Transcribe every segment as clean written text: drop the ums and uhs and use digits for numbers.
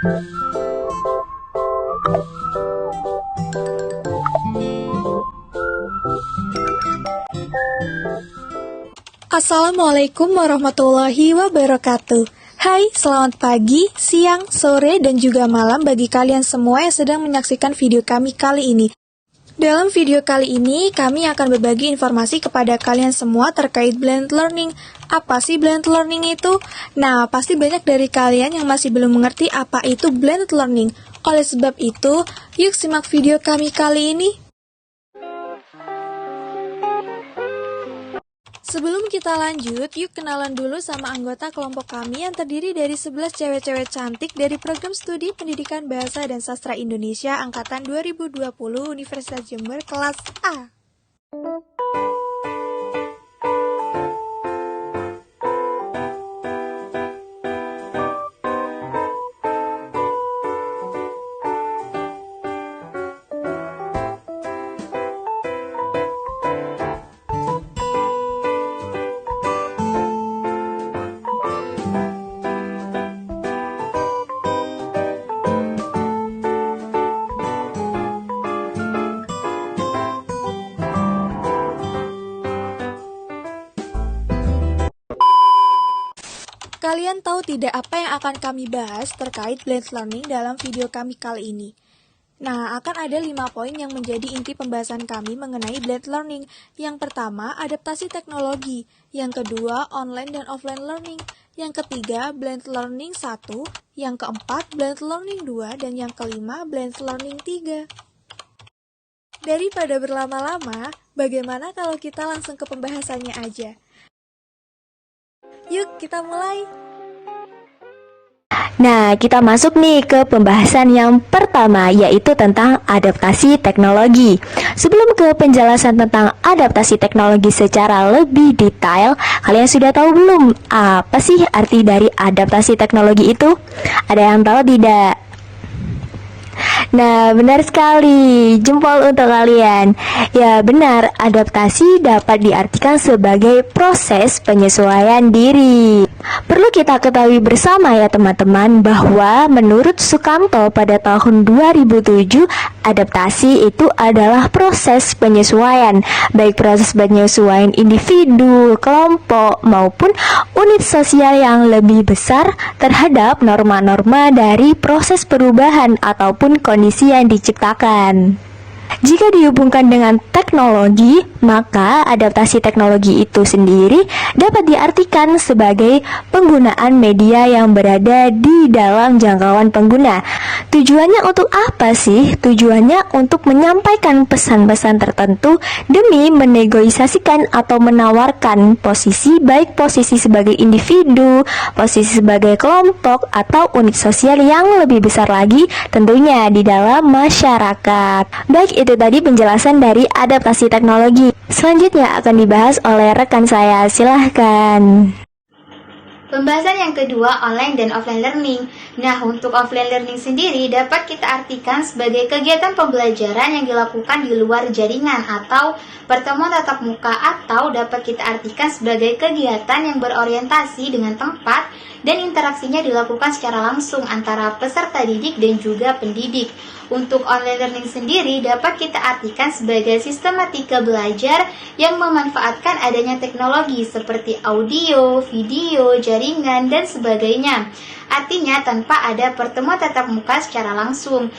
Assalamualaikum warahmatullahi wabarakatuh. Hai, selamat pagi, siang, sore, dan juga malam bagi kalian semua yang sedang menyaksikan video kami kali ini. Dalam video kali ini, kami akan berbagi informasi kepada kalian semua terkait blended learning. Apa sih blended learning itu? Nah, pasti banyak dari kalian yang masih belum mengerti apa itu blended learning. Oleh sebab itu, yuk simak video kami kali ini. Sebelum kita lanjut, yuk kenalan dulu sama anggota kelompok kami yang terdiri dari 11 cewek-cewek cantik dari Program Studi Pendidikan Bahasa dan Sastra Indonesia Angkatan 2020 Universitas Jember kelas A. Kalian tahu tidak apa yang akan kami bahas terkait blended learning dalam video kami kali ini? Nah, akan ada 5 poin yang menjadi inti pembahasan kami mengenai blended learning. Yang pertama, adaptasi teknologi. Yang kedua, online dan offline learning. Yang ketiga, blended learning 1. Yang keempat, blended learning 2. Dan yang kelima, blended learning 3. Daripada berlama-lama, bagaimana kalau kita langsung ke pembahasannya aja? Yuk, kita mulai! Nah, kita masuk nih ke pembahasan yang pertama, yaitu tentang adaptasi teknologi. Sebelum ke penjelasan tentang adaptasi teknologi secara lebih detail, kalian sudah tahu belum apa sih arti dari adaptasi teknologi itu? Ada yang tahu tidak? Nah, benar sekali. Jempol untuk kalian. Ya, benar. Adaptasi dapat diartikan sebagai proses penyesuaian diri. Perlu kita ketahui bersama ya teman-teman bahwa menurut Sukamto pada tahun 2007, adaptasi itu adalah proses penyesuaian, baik proses penyesuaian individu, kelompok, maupun unit sosial yang lebih besar terhadap norma-norma dari proses perubahan ataupun kondisi yang diciptakan. Jika dihubungkan dengan teknologi, maka adaptasi teknologi itu sendiri dapat diartikan sebagai penggunaan media yang berada di dalam jangkauan pengguna. Tujuannya untuk apa sih? Tujuannya untuk menyampaikan pesan-pesan tertentu demi menegosiasikan atau menawarkan posisi, baik posisi sebagai individu, posisi sebagai kelompok, atau unit sosial yang lebih besar lagi tentunya di dalam masyarakat. Baik, itu tadi penjelasan dari adaptasi teknologi. Selanjutnya akan dibahas oleh rekan saya, silahkan. Pembahasan yang kedua, online dan offline learning. Nah, untuk offline learning sendiri dapat kita artikan sebagai kegiatan pembelajaran yang dilakukan di luar jaringan atau pertemuan tatap muka, atau dapat kita artikan sebagai kegiatan yang berorientasi dengan tempat dan interaksinya dilakukan secara langsung antara peserta didik dan juga pendidik. Untuk online learning sendiri dapat kita artikan sebagai sistematika belajar yang memanfaatkan adanya teknologi seperti audio, video, jaringan, dan sebagainya. Artinya tanpa ada pertemuan tatap muka secara langsung.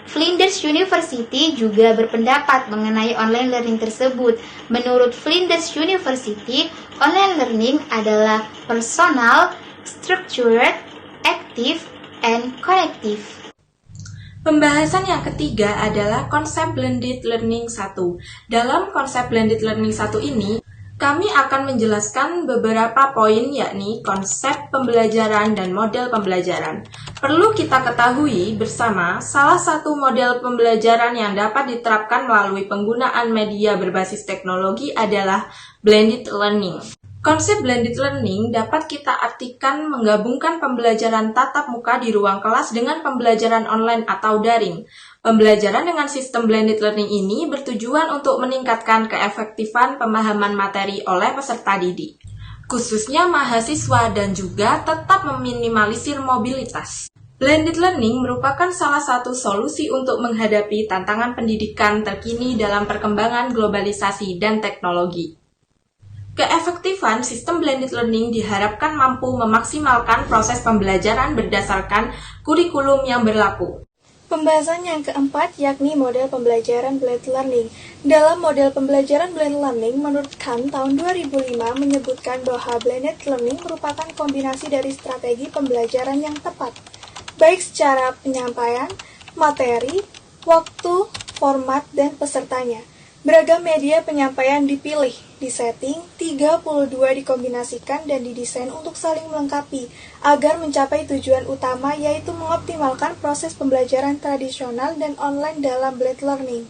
Flinders University juga berpendapat mengenai online learning tersebut. Menurut Flinders University, online learning adalah personal, structured, active, and connective. Pembahasan yang ketiga adalah konsep blended learning 1. Dalam konsep blended learning 1 ini, kami akan menjelaskan beberapa poin, yakni konsep pembelajaran dan model pembelajaran. Perlu kita ketahui bersama, salah satu model pembelajaran yang dapat diterapkan melalui penggunaan media berbasis teknologi adalah blended learning. Konsep blended learning dapat kita artikan menggabungkan pembelajaran tatap muka di ruang kelas dengan pembelajaran online atau daring. Pembelajaran dengan sistem blended learning ini bertujuan untuk meningkatkan keefektifan pemahaman materi oleh peserta didik, khususnya mahasiswa, dan juga tetap meminimalisir mobilitas. Blended learning merupakan salah satu solusi untuk menghadapi tantangan pendidikan terkini dalam perkembangan globalisasi dan teknologi. Keefektifan sistem blended learning diharapkan mampu memaksimalkan proses pembelajaran berdasarkan kurikulum yang berlaku. Pembahasan yang keempat yakni model pembelajaran blended learning. Dalam model pembelajaran blended learning, menurut Kahn tahun 2005 menyebutkan bahwa blended learning merupakan kombinasi dari strategi pembelajaran yang tepat, baik secara penyampaian, materi, waktu, format, dan pesertanya. Beragam media penyampaian dipilih, disetting, 32 dikombinasikan dan didesain untuk saling melengkapi agar mencapai tujuan utama yaitu mengoptimalkan proses pembelajaran tradisional dan online dalam blended learning.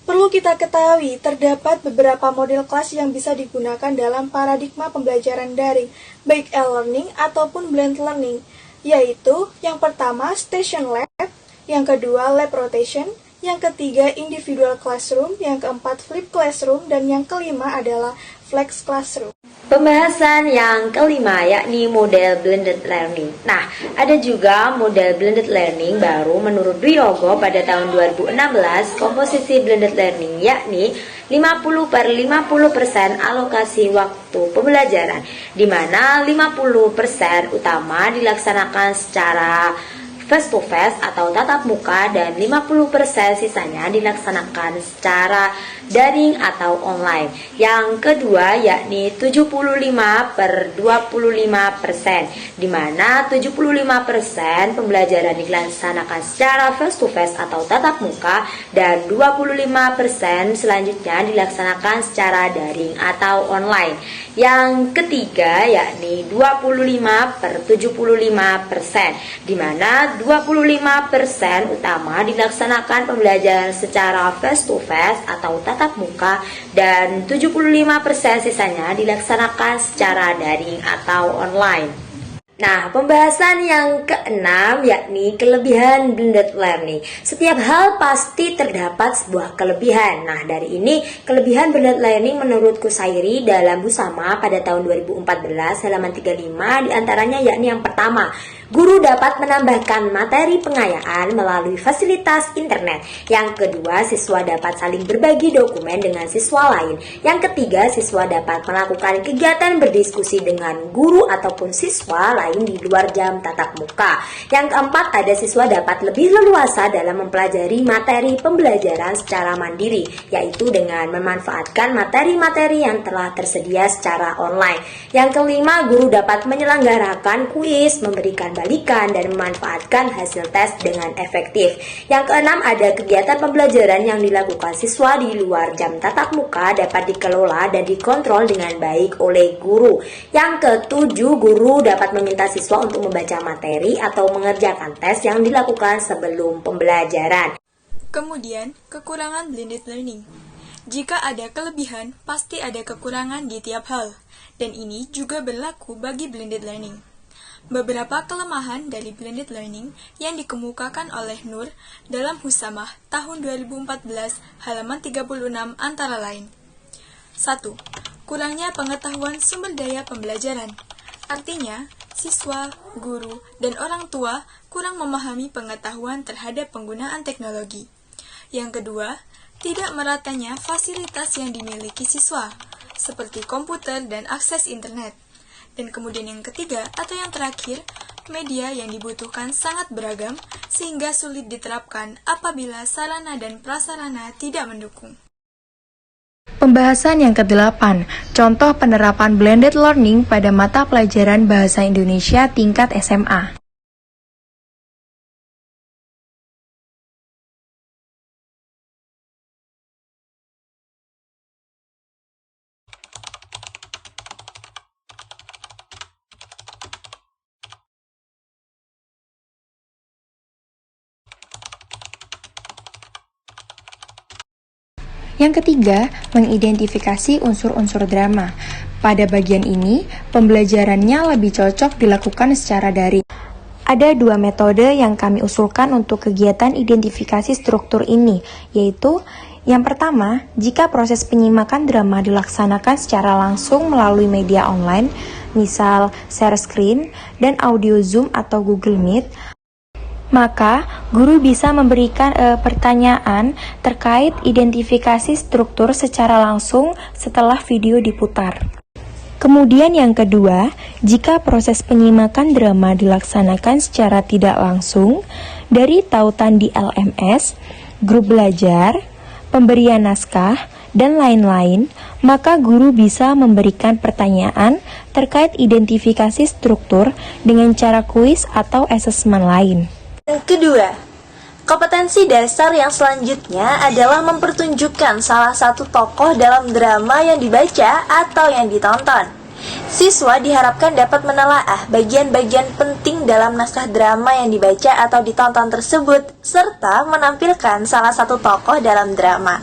Perlu kita ketahui, terdapat beberapa model kelas yang bisa digunakan dalam paradigma pembelajaran daring, baik e-learning ataupun blended learning, yaitu yang pertama station lab, yang kedua lab rotation, yang ketiga individual classroom, yang keempat flip classroom, dan yang kelima adalah flex classroom. Pembahasan yang kelima yakni model blended learning. Nah, ada juga model blended learning baru menurut Wiyogo pada tahun 2016. Komposisi blended learning yakni 50/50% alokasi waktu pembelajaran, di mana 50% utama dilaksanakan secara face to face atau tatap muka dan 50% sisanya dilaksanakan secara daring atau online. Yang kedua yakni 75/25%, di mana 75% pembelajaran dilaksanakan secara face to face atau tatap muka dan 25% selanjutnya dilaksanakan secara daring atau online. Yang ketiga yakni 25/75%, di mana 25% utama dilaksanakan pembelajaran secara face to face atau tatap muka dan 75% sisanya dilaksanakan secara daring atau online. Nah, pembahasan yang keenam yakni kelebihan blended learning. Setiap hal pasti terdapat sebuah kelebihan. Nah, dari ini kelebihan blended learning menurut Kusairi dalam Busama pada tahun 2014 halaman 35 diantaranya yakni yang pertama, guru dapat menambahkan materi pengayaan melalui fasilitas internet. Yang kedua, siswa dapat saling berbagi dokumen dengan siswa lain. Yang ketiga, siswa dapat melakukan kegiatan berdiskusi dengan guru ataupun siswa lain di luar jam tatap muka. Yang keempat, ada siswa dapat lebih leluasa dalam mempelajari materi pembelajaran secara mandiri, yaitu dengan memanfaatkan materi-materi yang telah tersedia secara online. Yang kelima, guru dapat menyelenggarakan kuis, memberikan balikan dan memanfaatkan hasil tes dengan efektif. Yang keenam, ada kegiatan pembelajaran yang dilakukan siswa di luar jam tatap muka dapat dikelola dan dikontrol dengan baik oleh guru. Yang ketujuh, guru dapat meminta siswa untuk membaca materi atau mengerjakan tes yang dilakukan sebelum pembelajaran. Kemudian, kekurangan blended learning. Jika ada kelebihan, pasti ada kekurangan di tiap hal, dan ini juga berlaku bagi blended learning. Beberapa kelemahan dari blended learning yang dikemukakan oleh Nur dalam Husamah tahun 2014 halaman 36 antara lain. 1. Kurangnya pengetahuan sumber daya pembelajaran. Artinya, siswa, guru, dan orang tua kurang memahami pengetahuan terhadap penggunaan teknologi. Yang kedua, tidak meratanya fasilitas yang dimiliki siswa, seperti komputer dan akses internet. Dan kemudian yang ketiga atau yang terakhir, media yang dibutuhkan sangat beragam sehingga sulit diterapkan apabila sarana dan prasarana tidak mendukung. Pembahasan yang ke-8, contoh penerapan blended learning pada mata pelajaran Bahasa Indonesia tingkat SMA. Yang ketiga, mengidentifikasi unsur-unsur drama. Pada bagian ini, pembelajarannya lebih cocok dilakukan secara daring. Ada dua metode yang kami usulkan untuk kegiatan identifikasi struktur ini, yaitu yang pertama, jika proses penyimakan drama dilaksanakan secara langsung melalui media online, misal share screen dan audio Zoom atau Google Meet, maka guru bisa memberikan pertanyaan terkait identifikasi struktur secara langsung setelah video diputar. Kemudian yang kedua, jika proses penyimakan drama dilaksanakan secara tidak langsung dari tautan di LMS, grup belajar, pemberian naskah, dan lain-lain, maka guru bisa memberikan pertanyaan terkait identifikasi struktur dengan cara kuis atau asesmen lain. Yang kedua, kompetensi dasar yang selanjutnya adalah mempertunjukkan salah satu tokoh dalam drama yang dibaca atau yang ditonton. Siswa diharapkan dapat menelaah bagian-bagian penting dalam naskah drama yang dibaca atau ditonton tersebut, serta menampilkan salah satu tokoh dalam drama.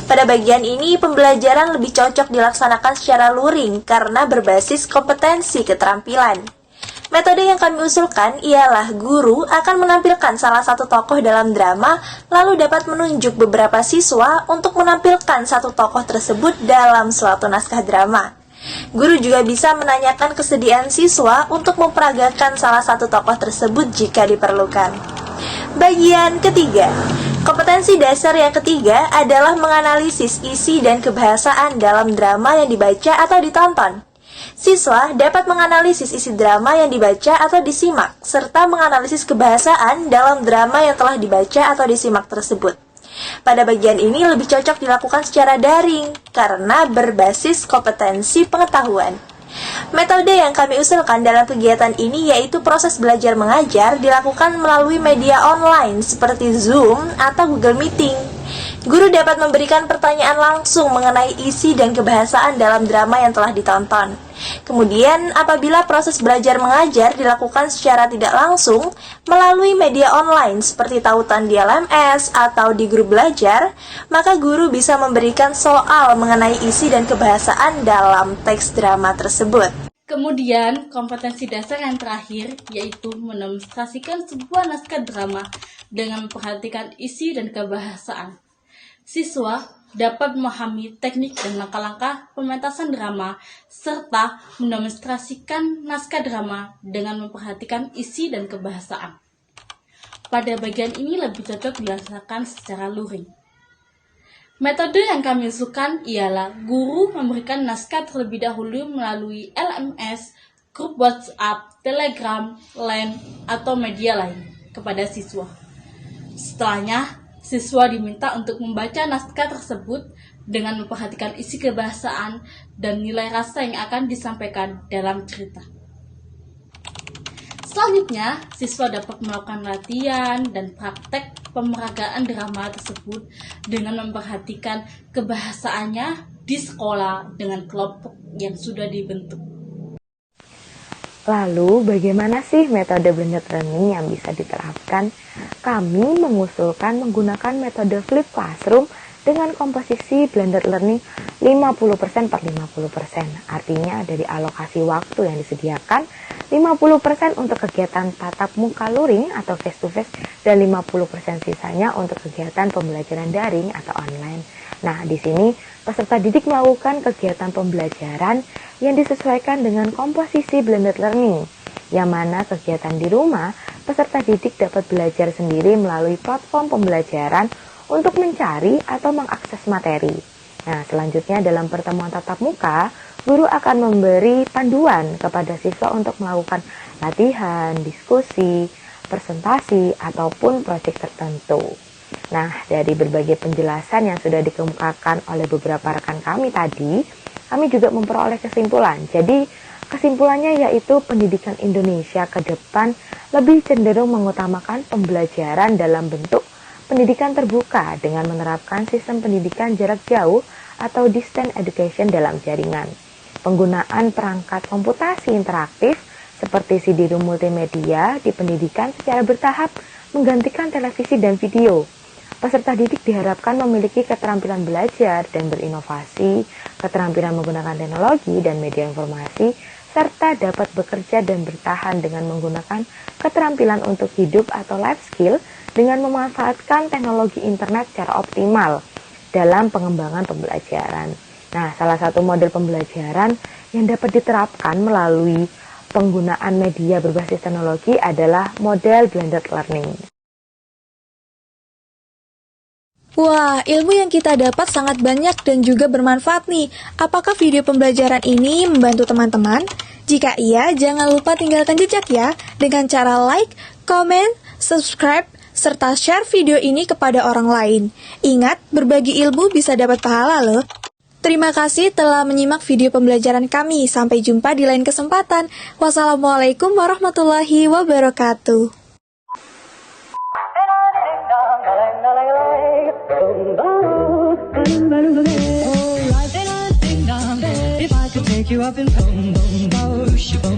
Pada bagian ini, pembelajaran lebih cocok dilaksanakan secara luring karena berbasis kompetensi keterampilan. Metode yang kami usulkan ialah guru akan menampilkan salah satu tokoh dalam drama, lalu dapat menunjuk beberapa siswa untuk menampilkan satu tokoh tersebut dalam suatu naskah drama. Guru juga bisa menanyakan kesediaan siswa untuk memperagakan salah satu tokoh tersebut jika diperlukan. Bagian ketiga, kompetensi dasar yang ketiga adalah menganalisis isi dan kebahasaan dalam drama yang dibaca atau ditonton. Siswa dapat menganalisis isi drama yang dibaca atau disimak, serta menganalisis kebahasaan dalam drama yang telah dibaca atau disimak tersebut. Pada bagian ini lebih cocok dilakukan secara daring, karena berbasis kompetensi pengetahuan. Metode yang kami usulkan dalam kegiatan ini yaitu proses belajar mengajar dilakukan melalui media online seperti Zoom atau Google Meeting. Guru dapat memberikan pertanyaan langsung mengenai isi dan kebahasaan dalam drama yang telah ditonton. Kemudian, apabila proses belajar mengajar dilakukan secara tidak langsung melalui media online seperti tautan di LMS atau di grup belajar, maka guru bisa memberikan soal mengenai isi dan kebahasaan dalam teks drama tersebut. Kemudian, kompetensi dasar yang terakhir yaitu mendemonstrasikan sebuah naskah drama dengan memperhatikan isi dan kebahasaan. Siswa dapat memahami teknik dan langkah-langkah pementasan drama, serta mendemonstrasikan naskah drama dengan memperhatikan isi dan kebahasaan. Pada bagian ini lebih cocok dilaksanakan secara luring. Metode yang kami usulkan ialah guru memberikan naskah terlebih dahulu melalui LMS, grup WhatsApp, Telegram, Line, atau media lain kepada siswa. Setelahnya, siswa diminta untuk membaca naskah tersebut dengan memperhatikan isi kebahasaan dan nilai rasa yang akan disampaikan dalam cerita. Selanjutnya, siswa dapat melakukan latihan dan praktek pemeragaan drama tersebut dengan memperhatikan kebahasaannya di sekolah dengan kelompok yang sudah dibentuk. Lalu, bagaimana sih metode blended learning yang bisa diterapkan? Kami mengusulkan menggunakan metode flip classroom dengan komposisi blended learning 50% per 50%. Artinya dari alokasi waktu yang disediakan, 50% untuk kegiatan tatap muka luring atau face to face dan 50% sisanya untuk kegiatan pembelajaran daring atau online. Nah, di sini peserta didik melakukan kegiatan pembelajaran yang disesuaikan dengan komposisi blended learning, yang mana kegiatan di rumah, peserta didik dapat belajar sendiri melalui platform pembelajaran untuk mencari atau mengakses materi. Nah, selanjutnya dalam pertemuan tatap muka, guru akan memberi panduan kepada siswa untuk melakukan latihan, diskusi, presentasi, ataupun proyek tertentu. Nah, dari berbagai penjelasan yang sudah dikemukakan oleh beberapa rekan kami tadi, kami juga memperoleh kesimpulan. Jadi, kesimpulannya yaitu pendidikan Indonesia ke depan lebih cenderung mengutamakan pembelajaran dalam bentuk pendidikan terbuka dengan menerapkan sistem pendidikan jarak jauh atau distance education dalam jaringan. Penggunaan perangkat komputasi interaktif seperti CD-ROM multimedia di pendidikan secara bertahap menggantikan televisi dan video. Peserta didik diharapkan memiliki keterampilan belajar dan berinovasi, keterampilan menggunakan teknologi dan media informasi, serta dapat bekerja dan bertahan dengan menggunakan keterampilan untuk hidup atau life skill dengan memanfaatkan teknologi internet secara optimal dalam pengembangan pembelajaran. Nah, salah satu model pembelajaran yang dapat diterapkan melalui penggunaan media berbasis teknologi adalah model blended learning. Wah, ilmu yang kita dapat sangat banyak dan juga bermanfaat nih. Apakah video pembelajaran ini membantu teman-teman? Jika iya, jangan lupa tinggalkan jejak ya dengan cara like, comment, subscribe, serta share video ini kepada orang lain. Ingat, berbagi ilmu bisa dapat pahala loh. Terima kasih telah menyimak video pembelajaran kami. Sampai jumpa di lain kesempatan. Wassalamualaikum warahmatullahi wabarakatuh. If I could take you up and boom, boom, boom, boom.